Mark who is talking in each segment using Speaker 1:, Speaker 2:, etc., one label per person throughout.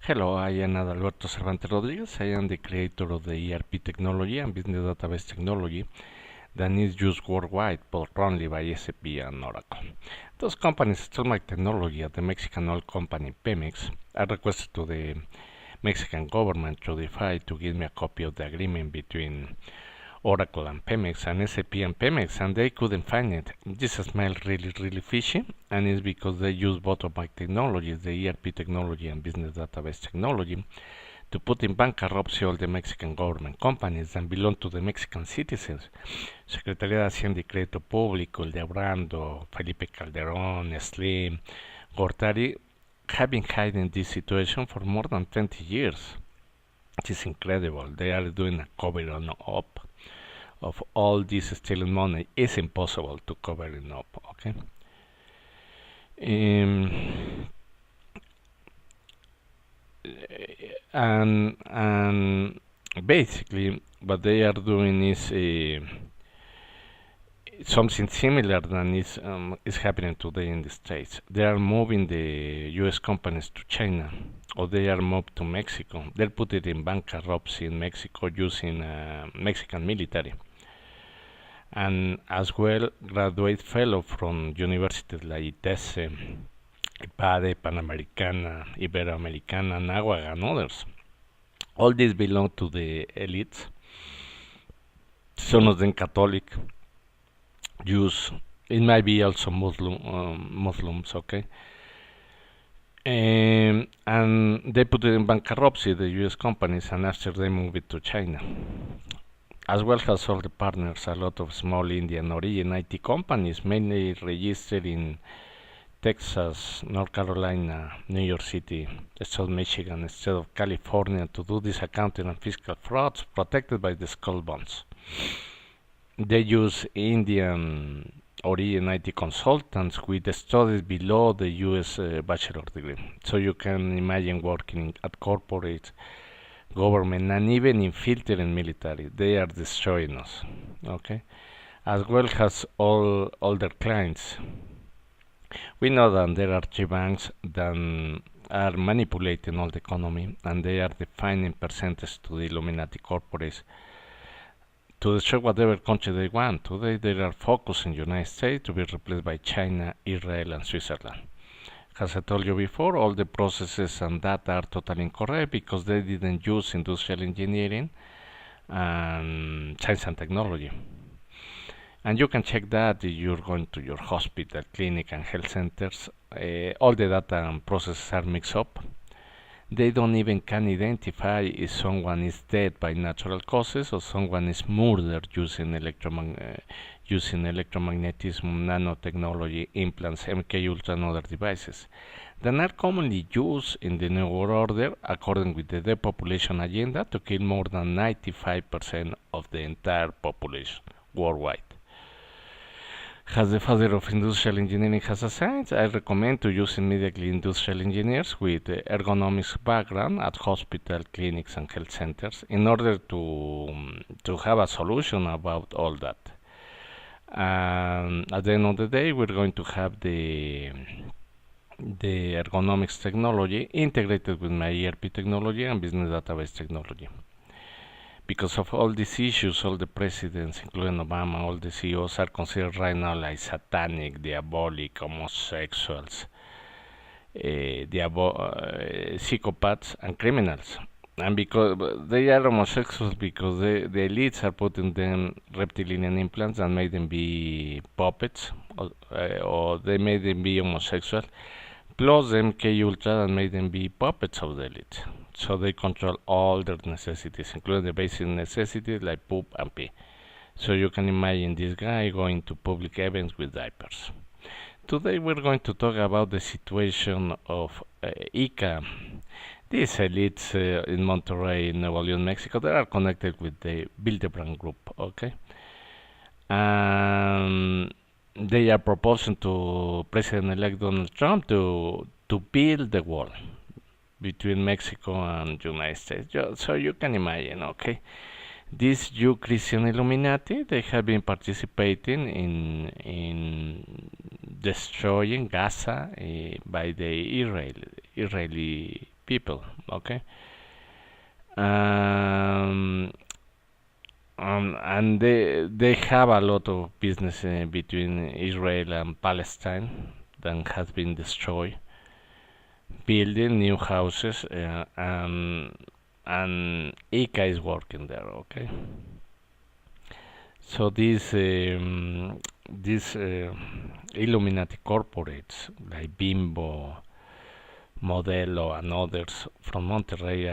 Speaker 1: Hello, I am Adalberto Cervantes. I am the creator of the ERP technology and business database technology that is used worldwide, but only by SAP and Oracle. Those companies stole my technology at the Mexican oil company CEMEX. I requested to the Mexican government to defy to give me a copy of the agreement between Oracle and CEMEX and SAP and CEMEX, and they couldn't find it. This smells really fishy, and it's because they use both of my technologies, the ERP technology and business database technology, to put in bankruptcy all the Mexican government companies that belong to the Mexican citizens. Secretaría de Hacienda y Crédito Público, Ildebrando, Felipe Calderón, Slim, Gortari have been hiding this situation for more than 20 years. It is incredible. They are doing a cover on up of all this stealing money. It's impossible to cover it up, okay? And basically what they are doing is something similar than is happening today in the States. They are moving the US companies to China, or they are moved to Mexico. They'll put it in bankruptcy in Mexico using Mexican military. And as well, graduate fellow from universities like ITESE, IPADE, Panamericana, Iberoamericana, NAWAG, and others. All these belong to the elites. Some of them Catholic, Jews, it might be also Muslims, okay? And they put it in bankruptcy, the US companies, and after they move it to China. As well as all the partners, a lot of small Indian origin IT companies, mainly registered in Texas, North Carolina, New York City, State of Michigan, State of California, to do this accounting and fiscal frauds protected by the Skull&bones. They use Indian origin IT consultants with studies below the US bachelor degree. So you can imagine working at corporate, government, and even in infiltrating military. They are destroying us, okay? As well as all their clients. We know that there are three banks that are manipulating all the economy, and they are defining percentage to the Illuminati corporates to destroy whatever country they want. Today they are focusing United States to be replaced by China, Israel, and Switzerland. As I told you before, all the processes and data are totally incorrect because they didn't use industrial engineering and science and technology. And you can check that if you're going to your hospital, clinic, and health centers. All the data and processes are mixed up. They don't even can identify if someone is dead by natural causes or someone is murdered using electromagnetism, nanotechnology, implants, MK Ultra, and other devices. They are commonly used in the New World Order according with the depopulation agenda to kill more than 95% of the entire population worldwide. As the father of industrial engineering has assigned, I recommend to use immediately industrial engineers with ergonomics background at hospital, clinics, and health centers in order to have a solution about all that. At the end of the day, we're going to have the ergonomics technology integrated with my ERP technology and business database technology. Because of all these issues, all the presidents, including Obama, all the CEOs are considered right now like satanic, diabolic, homosexuals, psychopaths, and criminals. And because they are homosexuals, because the elites are putting them reptilian implants and made them be puppets, or they made them be homosexual, plus MK Ultra and made them be puppets of the elite. So they control all their necessities, including the basic necessities like poop and pee. So you can imagine this guy going to public events with diapers. Today we're going to talk about the situation of ICA. These elites in Monterrey, Nuevo León, Mexico, they are connected with the Bilderberg group, okay? And they are proposing to President-elect Donald Trump to build the wall between Mexico and United States. So you can imagine, okay? These Jew Christian Illuminati, they have been participating in destroying Gaza by the Israeli people, Okay. Um, and they have a lot of business between Israel and Palestine that has been destroyed, building new houses, and ICA is working there. Okay, so these Illuminati corporates like Bimbo, Modelo, and others from Monterrey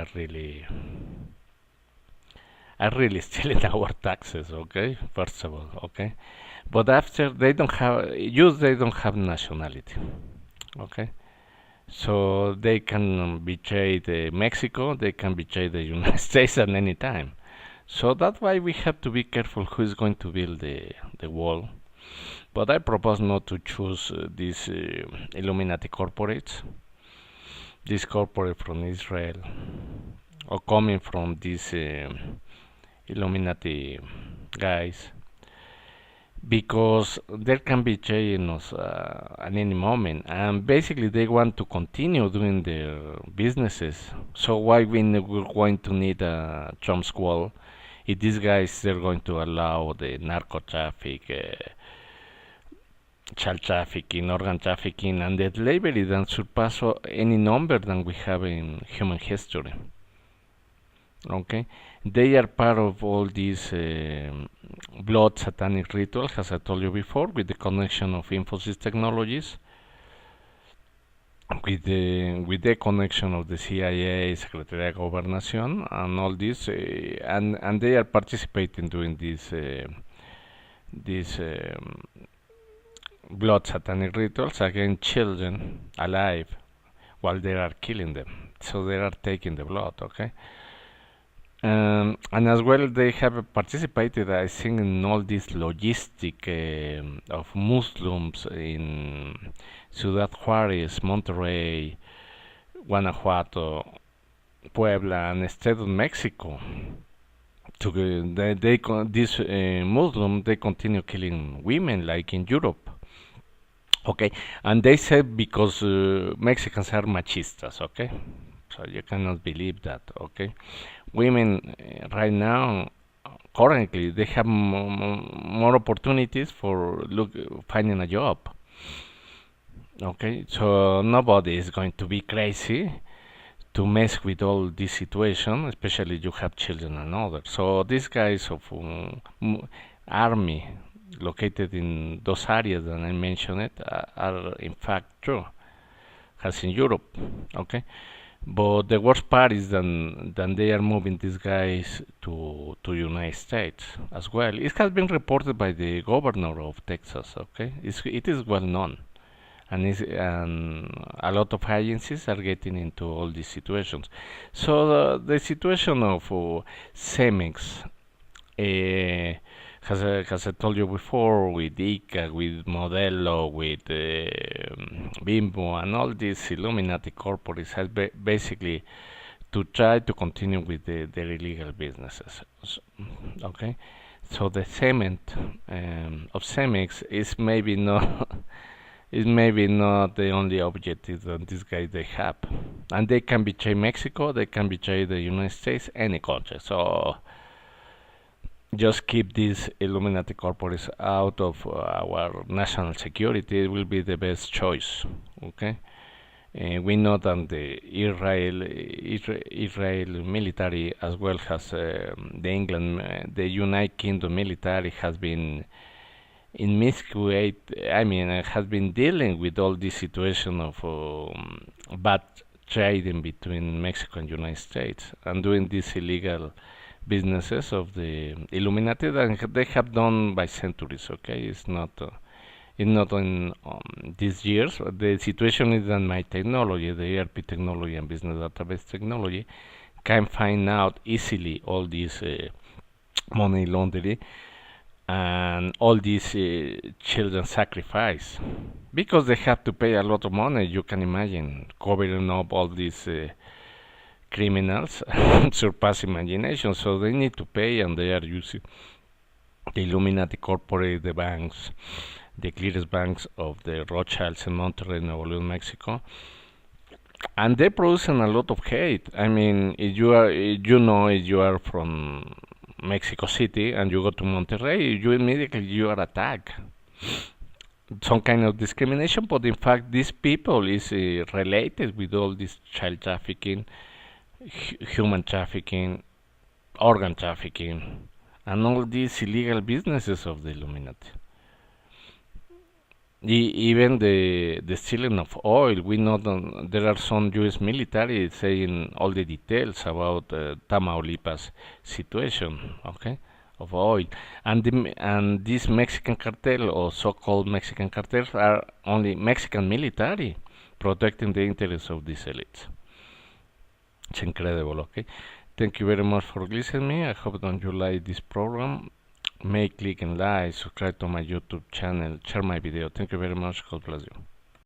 Speaker 1: are really stealing our taxes. Okay, first of all, okay, but after they don't have nationality. Okay, so they can betray Mexico, they can betray the United States at any time. So that's why we have to be careful who is going to build the wall. But I propose not to choose these Illuminati corporates, this corporate from Israel, or coming from these Illuminati guys, because there can be chaos at any moment, and basically they want to continue doing their businesses. So why we're going to need a Trump's wall if these guys they're going to allow the narco traffic, child trafficking, organ trafficking, and the slavery that surpass any number than we have in human history. Okay, they are part of all these blood satanic rituals, as I told you before, with the connection of Infosys Technologies, with the connection of the CIA, Secretary of Gobernación, and all this, and they are participating doing these blood satanic rituals against children alive while they are killing them. So they are taking the blood, okay? And as well, they have participated, I think, in all this logistic of Muslims in Ciudad Juárez, Monterrey, Guanajuato, Puebla, and state of Mexico. These Muslims they continue killing women like in Europe. Okay, and they said because Mexicans are machistas. Okay, so you cannot believe that. Okay, women right now currently they have more opportunities for finding a job. Okay, so nobody is going to be crazy to mess with all this situation, especially you have children and others. So these guys of army located in those areas that I mentioned are in fact true, as in Europe. Okay, but the worst part is that they are moving these guys to United States as well. It has been reported by the governor of Texas. Okay, it is well known, and a lot of agencies are getting into all these situations. So the situation of CEMEX, as I told you before, with ICA, with Modelo, with Bimbo, and all these Illuminati corporates has basically to try to continue with their illegal businesses. Okay, so the cement of CEMEX is maybe not the only objective that these guys they have, and they can betray Mexico, they can betray the United States, any country. So just keep these Illuminati corporates out of our national security. It will be the best choice. Okay, we know that the Israel military, as well as the United Kingdom military, has been in miscuate. I mean, has been dealing with all this situation of bad trading between Mexico and United States, and doing these illegal businesses of the Illuminati that they have done by centuries. Okay, it's not in these years. The situation is that my technology, the ERP technology and business database technology, can find out easily all these money laundering and all these children sacrifice, because they have to pay a lot of money. You can imagine covering up all these criminals surpass imagination. So they need to pay, and they are using the Illuminati corporate, the banks, the clearest banks of the Rothschilds in Monterrey, Nuevo León, Mexico, And they producing a lot of hate. I mean, if you are from Mexico City and you go to Monterrey, you are attacked. Some kind of discrimination, but in fact, these people is related with all this child trafficking, human trafficking, organ trafficking, and all these illegal businesses of the Illuminati. Even the stealing of oil, we know that there are some U.S. military saying all the details about Tamaulipas situation, okay, of oil, and this Mexican cartel or so-called Mexican cartels are only Mexican military protecting the interests of these elites. It's incredible, okay. Thank you very much for listening me. I hope that you like this program. May click and like, subscribe to my YouTube channel, share my video. Thank you very much. God bless you.